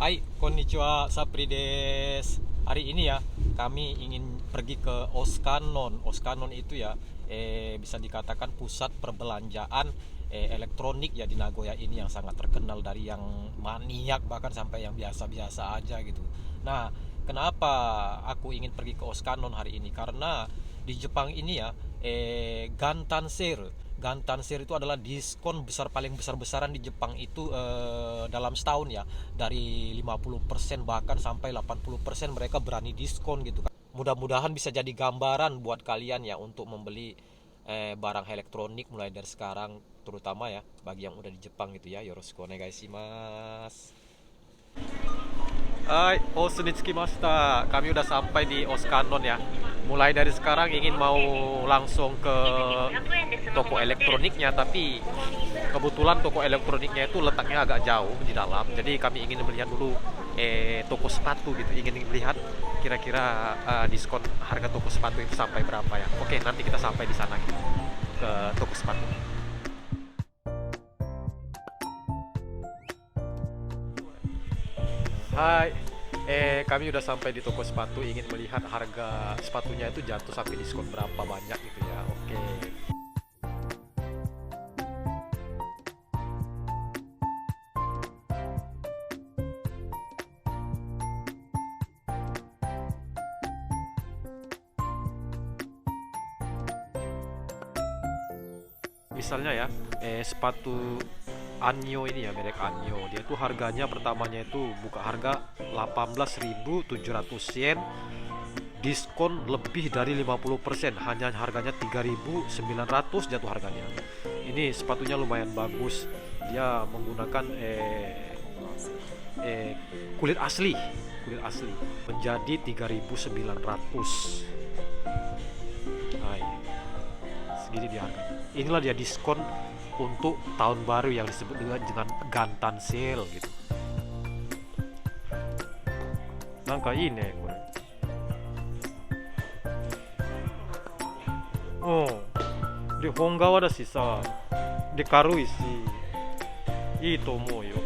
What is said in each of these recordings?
Hai, konnichiwa, Sapri des. Hari ini ya, kami ingin pergi ke Oskanon. Oskanon itu ya, bisa dikatakan pusat perbelanjaan elektronik ya di Nagoya ini yang sangat terkenal dari yang maniak bahkan sampai yang biasa-biasa aja gitu. Nah, kenapa aku ingin pergi ke Oskanon hari ini? Karena di Jepang ini ya, Gantan Sale. Gantan Sale itu adalah diskon besar paling besar-besaran di Jepang itu dalam setahun ya. Dari 50% bahkan sampai 80% mereka berani diskon gitu kan. Mudah-mudahan bisa jadi gambaran buat kalian ya untuk membeli barang elektronik mulai dari sekarang, terutama ya bagi yang udah di Jepang gitu ya. Yoroshiku onegaishimasu. Hai, Osunitsukimashita. Kami udah sampai di Oskanon ya. Mulai dari sekarang ingin mau langsung ke toko elektroniknya, tapi kebetulan toko elektroniknya itu letaknya agak jauh di dalam. Jadi kami ingin melihat dulu toko sepatu gitu. Ingin melihat kira-kira diskon harga toko sepatu itu sampai berapa ya. Oke, nanti kita sampai di sana gitu, ke toko sepatu. Hai, kami udah sampai di toko sepatu, ingin melihat harga sepatunya itu jatuh sampai diskon berapa banyak gitu ya. Oke. Misalnya ya, sepatu Anyo ini ya, merek Anyo. Dia tuh harganya pertamanya itu buka harga 18.700 yen, diskon lebih dari 50%, hanya harganya 3.900 jatuh harganya. Ini sepatunya lumayan bagus. Dia menggunakan kulit asli, menjadi 3.900. Nah, segini dia harganya. Inilah dia diskon untuk tahun baru yang disebut dengan Gantan Sale gitu. Nanka ii ne kore. Oh, de hongawa da shi sa, de karui shi, ii to omou yo.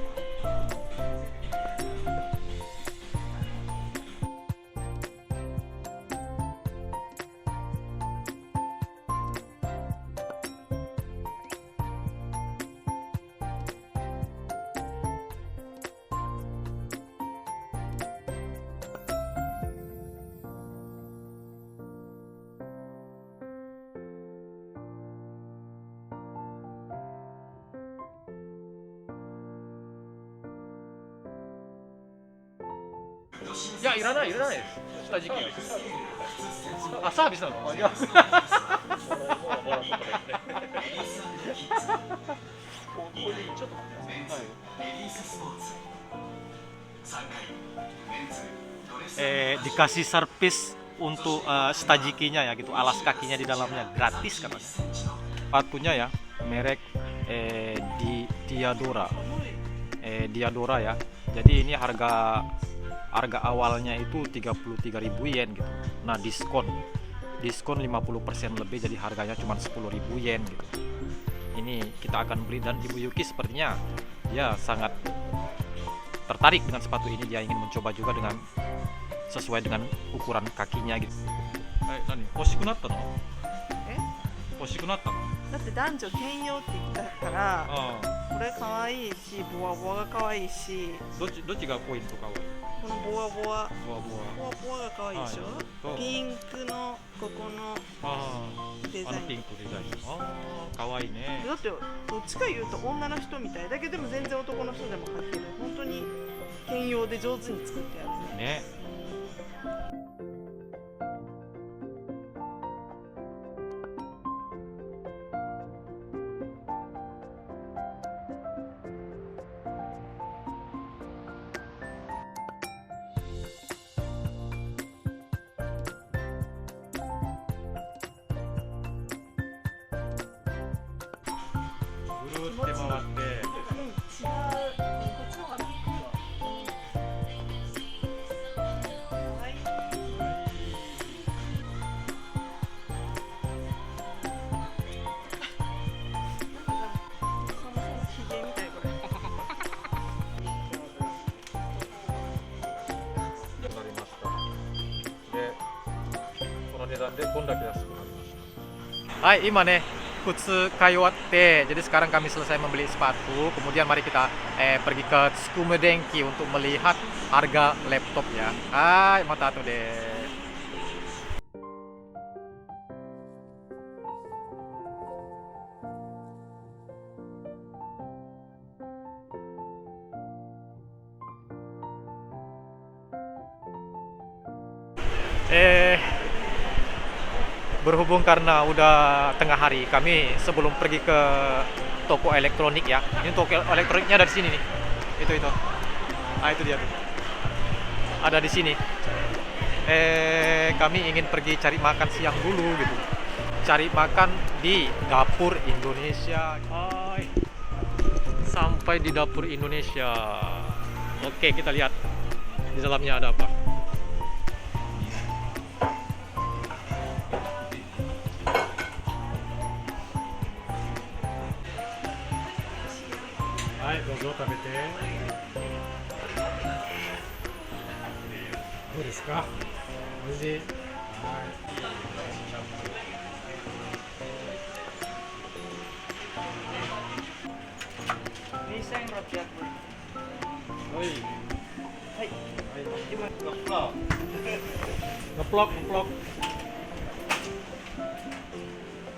いや、いらない、いらないです。下敷き。あ、サービスなの？いや。Dikasih servis untuk stajikinya ya gitu, alas kakinya di dalamnya gratis katanya. Sepatunya ya merek Diadora, Diadora ya. Jadi ini harga awalnya itu 33.000 yen gitu. Nah, diskon 50% lebih, jadi harganya cuma 10.000 yen gitu. Ini kita akan beli, dan Ibu Yuki sepertinya dia sangat tertarik dengan sepatu ini. Dia ingin mencoba juga dengan sesuai dengan ukuran kakinya gitu. Nani? Hoshiku natta no? 欲しくなったの？だって男女兼用って言ったから、これ可愛いし、ボワボワが可愛いし、どっちがポイント可愛い？このボワボワが可愛いでしょ。ピンクのここのデザイン。ピンクデザイン。可愛いね。だってどっちか言うと女の人みたいだけど、でも全然男の人でも履ける。本当に兼用で上手に作ってあるね。ぐるって回って、違う、こっちの方がピンクよ。Hai, ima ne, kutsu kaiwatte. Jadi sekarang kami selesai membeli sepatu. Kemudian mari kita pergi ke Tsukume Denki untuk melihat harga laptop ya. Hai, mata tuh deh. Berhubung karena udah tengah hari, kami sebelum pergi ke toko elektronik ya. Ini toko elektroniknya ada di sini nih. Itu. Ah, itu dia tuh. Ada di sini. Kami ingin pergi cari makan siang dulu gitu. Cari makan di dapur Indonesia. Hai. Sampai di dapur Indonesia. Oke, kita lihat di dalamnya ada apa. Hai, どうぞ食べて。どうですか？美味しい。はい。2600円。はい。はい。今Ngeplok.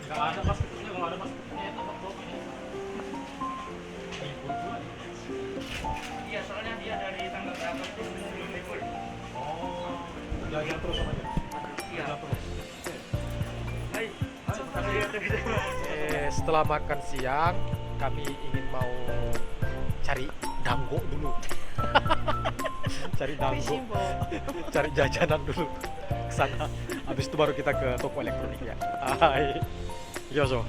Nggak ada maskernya, kalau ada maskernya itu ngeplok ini. Iya, soalnya dia dari tanggal berapa itu belum libur. Oh, belajar terus sama aja. Iya. Belajar terus. Hai. Setelah makan siang, kami ingin mau cari dango dulu. Cari dango, cari jajanan dulu ke sana. Habis itu baru kita ke toko elektronik ya. Hai. Yoso.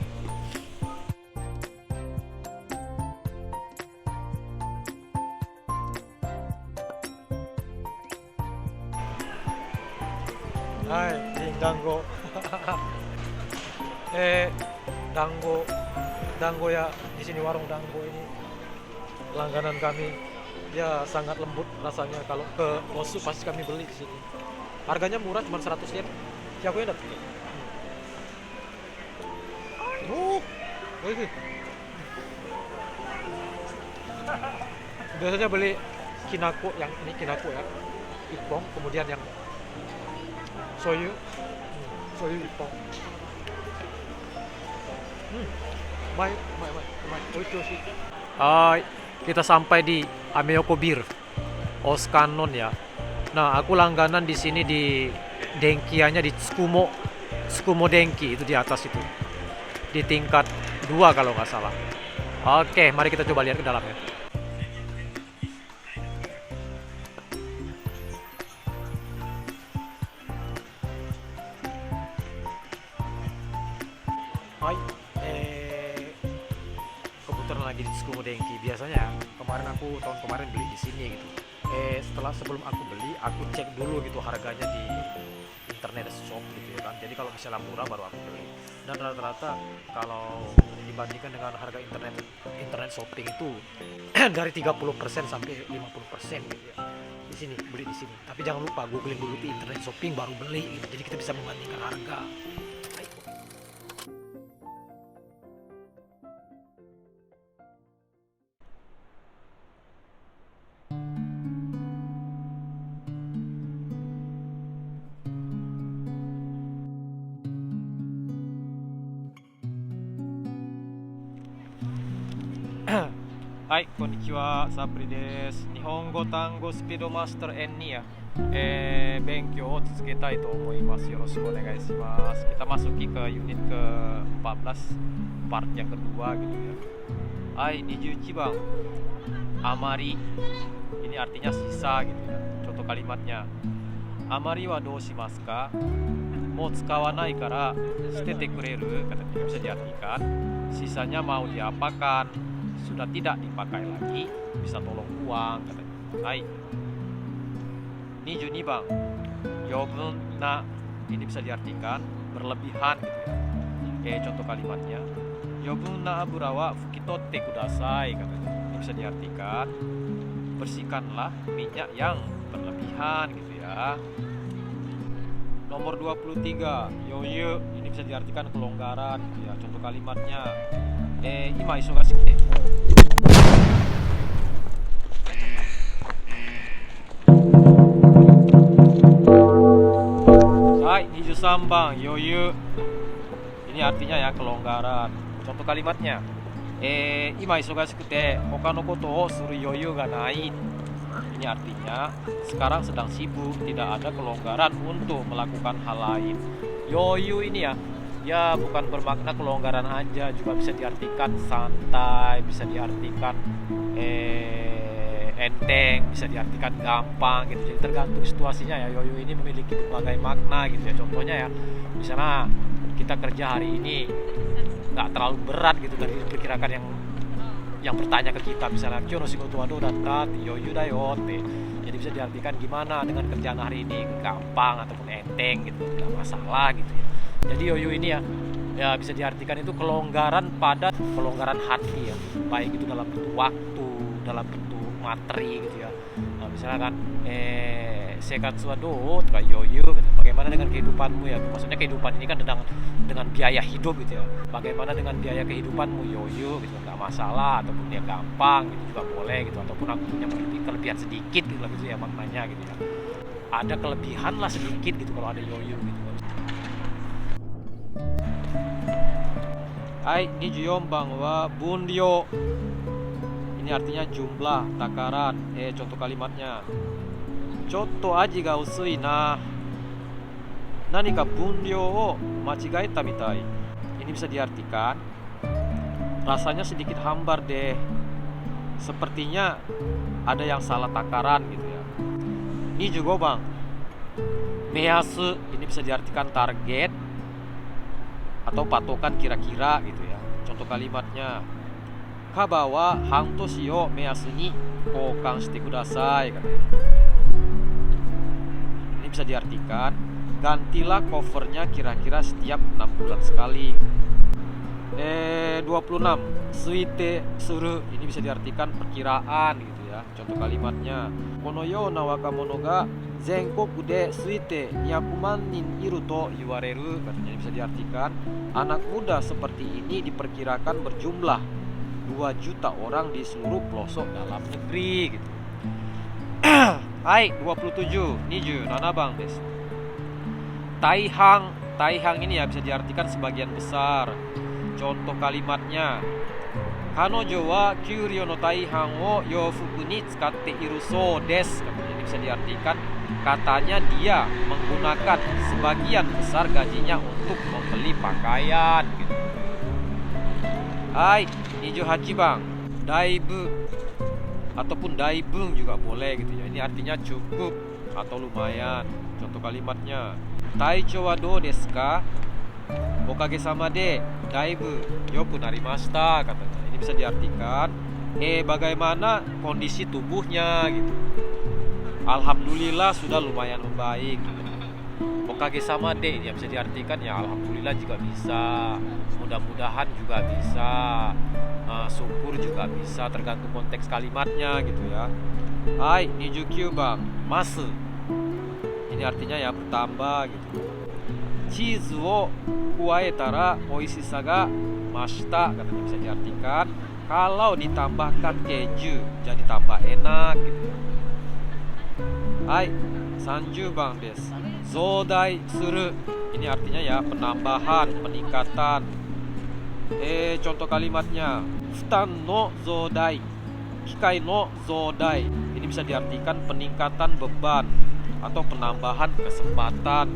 Hai, ini dango. Dango ya, di sini warung dango ini langganan kami. Ya sangat lembut rasanya, kalau ke Osu pasti kami beli di sini. Harganya murah, cuma 100 yen. Siapa yang dapat? Ini. Biasanya beli kinako, yang ini kinako ya, ipong, kemudian yang soyu ipong. Mai. Hai, kita sampai di Ameoko Beer, Oskanon ya. Nah, aku langganan di sini di Denkianya di Tsukumo Denki, itu di atas itu. Di tingkat 2 kalau nggak salah. Oke, mari kita coba lihat ke dalamnya. Hai, kebetulan lagi di Tsukumo Denki. Biasanya tahun kemarin beli di sini gitu. Sebelum aku beli, aku cek dulu gitu harganya di internet shop gitu ya kan. Jadi kalau misalnya murah baru aku beli. Dan rata-rata kalau dibandingkan dengan harga internet shopping itu dari 30% sampai 50% gitu ya. Di sini beli di sini. Tapi jangan lupa googling dulu di internet shopping baru beli gitu. Jadi kita bisa membandingkan harga. Hai, konnichiwa, Sapri desu. Nihongo tango speed master N2 ya. Benkyou o tsuketai to omoimasu. Yoroshiku onegai shimasu. Kita masuki ke unit ke-14, part yang kedua gitu ya. Hai, 21 bang. Amari. Ini artinya sisa gitu ya. Contoh kalimatnya. Amari wa dou shimasu ka? Mau tsukawanai kara shitete kureru, katanya, bisa diartikan sisanya mau diapakan, sudah tidak dipakai lagi, bisa tolong uang, katanya. Hai. 22 bang. Yobun na, ini bisa diartikan berlebihan gitu ya. Contoh kalimatnya. Yobun na abura wa fukitotte kudasai, katanya. Ini bisa diartikan bersihkanlah minyak yang berlebihan gitu ya. Nomor 23, yoyu, ini bisa diartikan kelonggaran gitu ya. Contoh kalimatnya, ima isogashikite. Hai, 23 bang, yoyu. Ini artinya ya kelonggaran. Contoh kalimatnya, ima isogashikute hoka no koto o suru yoyu ga nai. Ini artinya sekarang sedang sibuk, tidak ada kelonggaran untuk melakukan hal lain. Yoyu ini ya bukan bermakna kelonggaran aja, juga bisa diartikan santai, bisa diartikan enteng, bisa diartikan gampang gitu. Jadi tergantung situasinya ya. Yoyu ini memiliki berbagai makna gitu ya. Contohnya ya, misalnya kita kerja hari ini nggak terlalu berat gitu dari diperkirakan yang bertanya ke kita, misalnya kyo no shigoto wa dou datta, yoyu da yo. Jadi bisa diartikan gimana dengan kerjaan hari ini, gampang ataupun enteng gitu, nggak masalah gitu ya. Jadi yoyu ini ya bisa diartikan itu kelonggaran hati ya, baik itu dalam bentuk waktu, dalam bentuk materi gitu ya. Nah, misalnya kan seikatsu wa dou ka yoyu gitu. Bagaimana dengan kehidupanmu ya? Maksudnya kehidupan ini kan dengan biaya hidup gitu ya. Bagaimana dengan biaya kehidupanmu, yoyu gitu, nggak masalah, ataupun dia gampang gitu juga boleh gitu, ataupun aku punya kelebihan sedikit gitu ya maknanya gitu ya. Ada kelebihan lah sedikit gitu kalau ada yoyu gitu. Hai, 24 bang wa bunryo. Ini artinya jumlah, takaran. Contoh kalimatnya, chotto aji ga usui na, nanika bunryo o machigaeta mitai. Ini bisa diartikan rasanya sedikit hambar deh, sepertinya ada yang salah takaran gitu ya. 25 bang, meyasu, ini bisa diartikan target atau patokan kira-kira gitu ya. Contoh kalimatnya, kaba wa hantoshi o meyasu ni koukan shite kudasai katanya. Ini bisa diartikan gantilah covernya kira-kira setiap 6 bulan sekali. 26 suite suru, ini bisa diartikan perkiraan gitu ya. Contoh kalimatnya, kono you na wakamono ga zenkoku de suite 200,000 nin iru to iwareru, katanya. Ini bisa diartikan anak muda seperti ini diperkirakan berjumlah 2 juta orang di seluruh pelosok dalam negeri gitu. Hai, 27 27 bang des. Taihang ini ya bisa diartikan sebagian besar. Contoh kalimatnya, kanojo wa kyuryo no taihang wo yofuku ni tsukatte iru so desu. Ini bisa diartikan katanya dia menggunakan sebagian besar gajinya untuk membeli pakaian gitu. Hai, 28 bang, daibu ataupun daibun juga boleh gitu ya. Ini artinya cukup atau lumayan. Contoh kalimatnya, taichou wa dou desu ka? Okage sama de daibu yoku narimashita, katanya. Ini bisa diartikan bagaimana kondisi tubuhnya gitu. Alhamdulillah sudah lumayan membaik gitu. Okage sama de ini bisa diartikan ya alhamdulillah juga bisa, mudah-mudahan juga bisa, syukur juga bisa, tergantung konteks kalimatnya gitu ya. Hai, 29 bang, masu. Ini artinya ya bertambah gitu. Cheese wo kuaetara oishisa ga mashita, katanya. Bisa diartikan kalau ditambahkan keju jadi tambah enak gitu. Hai, 30 bang des. Zodai suru, ini artinya ya penambahan, peningkatan. Contoh kalimatnya, futan no zodai, kikai no zodai. Ini bisa diartikan peningkatan beban atau penambahan kesempatan.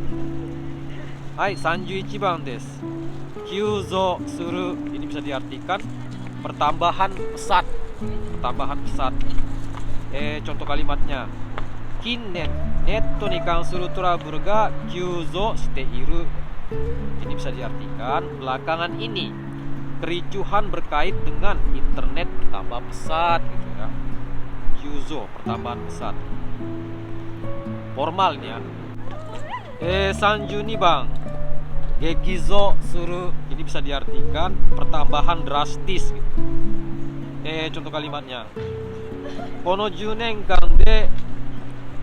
Hai, 31 bang des. Kyuzo suru, ini bisa diartikan pertambahan pesat. Contoh kalimatnya, kinnen netto ni kansuru trouble ga kyuzo shite iru. Ini bisa diartikan belakangan ini kericuhan berkait dengan internet bertambah pesat gitu ya. Kyuzo, pertambahan pesat. Formal nih ya. 32 bang, gekizo suru, ini bisa diartikan pertambahan drastis gitu. Contoh kalimatnya, kono 10 nenkan de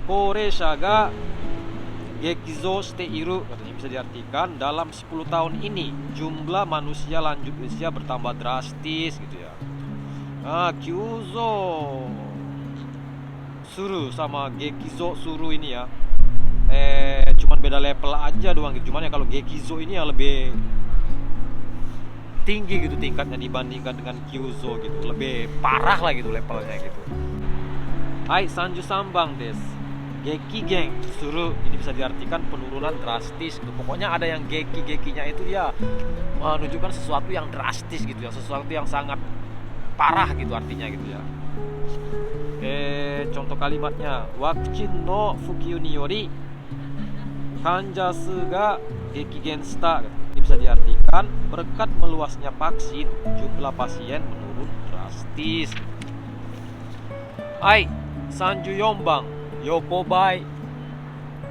高齢者が Gekizo shite iru, katanya bisa diartikan dalam 10 tahun ini jumlah manusia lanjut usia bertambah drastis gitu ya. Kyuzo suru sama gekizo suru ini ya, cuman beda level aja doang gitu. Cuman ya kalau gekizo ini ya lebih tinggi gitu tingkatnya dibandingkan dengan kyuzo gitu, lebih parah lah gitu levelnya gitu. Hai sanju sambang des, gekigen suru ini bisa diartikan penurunan drastis gitu. Pokoknya ada yang gekinya itu dia menunjukkan sesuatu yang drastis gitu ya, sesuatu yang sangat parah gitu artinya gitu ya. Contoh kalimatnya, wakcin no fukiu ni yori kanja su ga gekigen shita. Ini bisa diartikan berkat meluasnya vaksin jumlah pasien menurun drastis. Hai sanju yombang yokobai.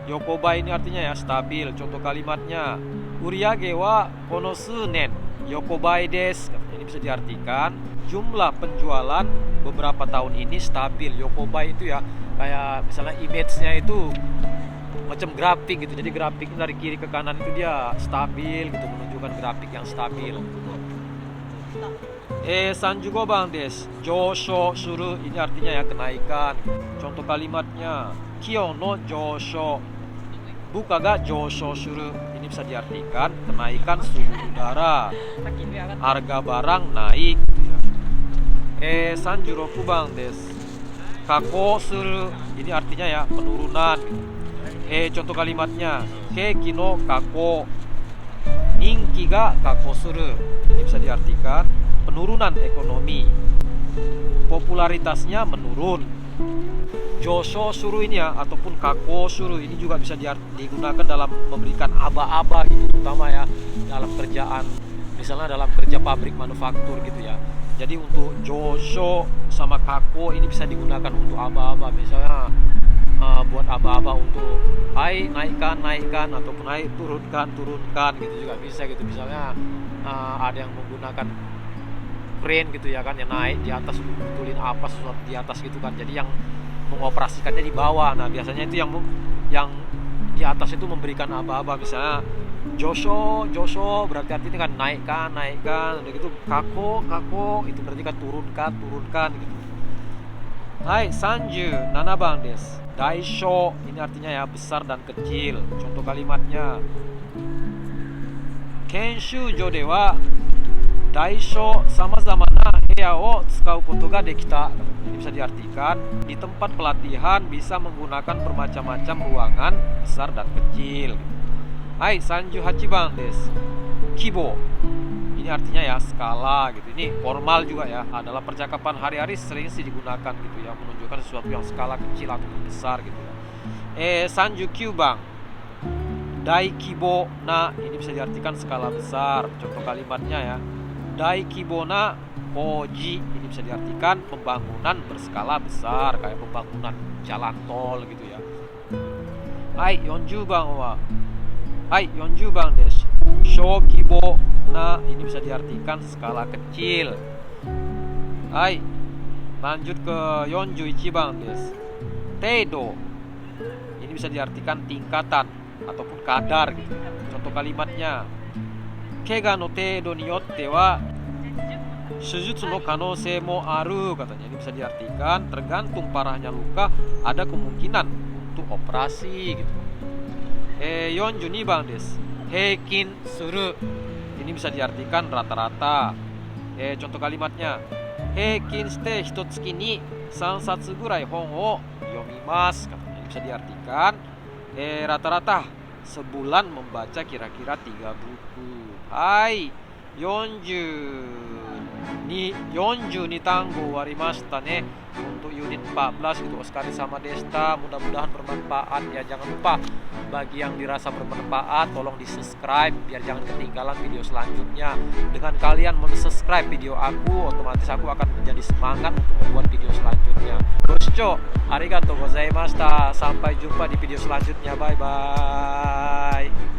Yokobai ini artinya ya stabil. Contoh kalimatnya, uriage wa kono sunen yokobai desu. Ini bisa diartikan jumlah penjualan beberapa tahun ini stabil. Yokobai itu ya kayak misalnya image-nya itu macam grafik gitu. Jadi grafiknya dari kiri ke kanan itu dia stabil gitu, menunjukkan grafik yang stabil. Sanjugo bang des, josho suru ini artinya ya kenaikan. Contoh kalimatnya, kion no josho buka ga josho suru. Ini bisa diartikan kenaikan suhu udara, harga barang naik gitu ya. Sanjuroku bang des, kako suru ini artinya ya penurunan gitu. Contoh kalimatnya, keiki no kako ninki ga kako suru. Ini bisa diartikan penurunan ekonomi, popularitasnya menurun. Josho suru ini ya ataupun kako suru ini juga bisa digunakan dalam memberikan aba-aba gitu, terutama ya dalam kerjaan, misalnya dalam kerja pabrik manufaktur gitu ya. Jadi untuk josho sama kako ini bisa digunakan untuk aba-aba, misalnya buat aba-aba untuk naikkan ataupun turunkan gitu juga bisa gitu. Misalnya ada yang menggunakan crane gitu ya kan, yang naik di atas untuk betulin apa sesuatu di atas gitu kan. Jadi yang mengoperasikannya di bawah. Nah biasanya itu yang di atas itu memberikan aba-aba, misalnya josho berarti artinya kan naikkan, udah gitu kako itu berarti kan turunkan gitu. Hai sanju nanabang des, daisho ini artinya ya besar dan kecil. Contoh kalimatnya, kenshujo de wa daisho samazama na heya o tsukau koto ga dekita. Ini bisa diartikan di tempat pelatihan bisa menggunakan bermacam-macam ruangan besar dan kecil. Hai sanju hachibang des, kibo ini artinya ya skala gitu. Ini formal juga ya, adalah percakapan hari-hari sering sih digunakan gitu ya, menunjukkan sesuatu yang skala kecil atau besar gitu ya. Sanju kyubang daikibo na ini bisa diartikan skala besar. Contoh kalimatnya ya, daikibo na koji ini bisa diartikan pembangunan berskala besar, kayak pembangunan jalan tol gitu ya. Hai 40 bang wa, hai 40 bang desu, shokibo na ini bisa diartikan skala kecil. Hai lanjut ke 41 bang desu, teido ini bisa diartikan tingkatan ataupun kadar gitu. Contoh kalimatnya, kega no teido ni yotte wa shujutsu no kanosei mo aru. Katanya ini bisa diartikan tergantung parahnya luka ada kemungkinan untuk operasi gitu. 42 bang desu, heikin suru ini bisa diartikan rata-rata. Contoh kalimatnya, heikin shite hitotsuki ni 3 satsu gurai hon o yomimasu. Katanya ini bisa diartikan rata-rata sebulan membaca kira-kira 3 buku. Hai 42 tango warimashita ne. Untuk unit 14 itu Oskari sama Desta, mudah-mudahan bermanfaat ya. Jangan lupa bagi yang dirasa bermanfaat tolong di subscribe biar jangan ketinggalan video selanjutnya. Dengan kalian men-subscribe video aku, otomatis aku akan menjadi semangat untuk membuat video selanjutnya. Goshoujo arigatou gozaimashita. Sampai jumpa di video selanjutnya. Bye bye.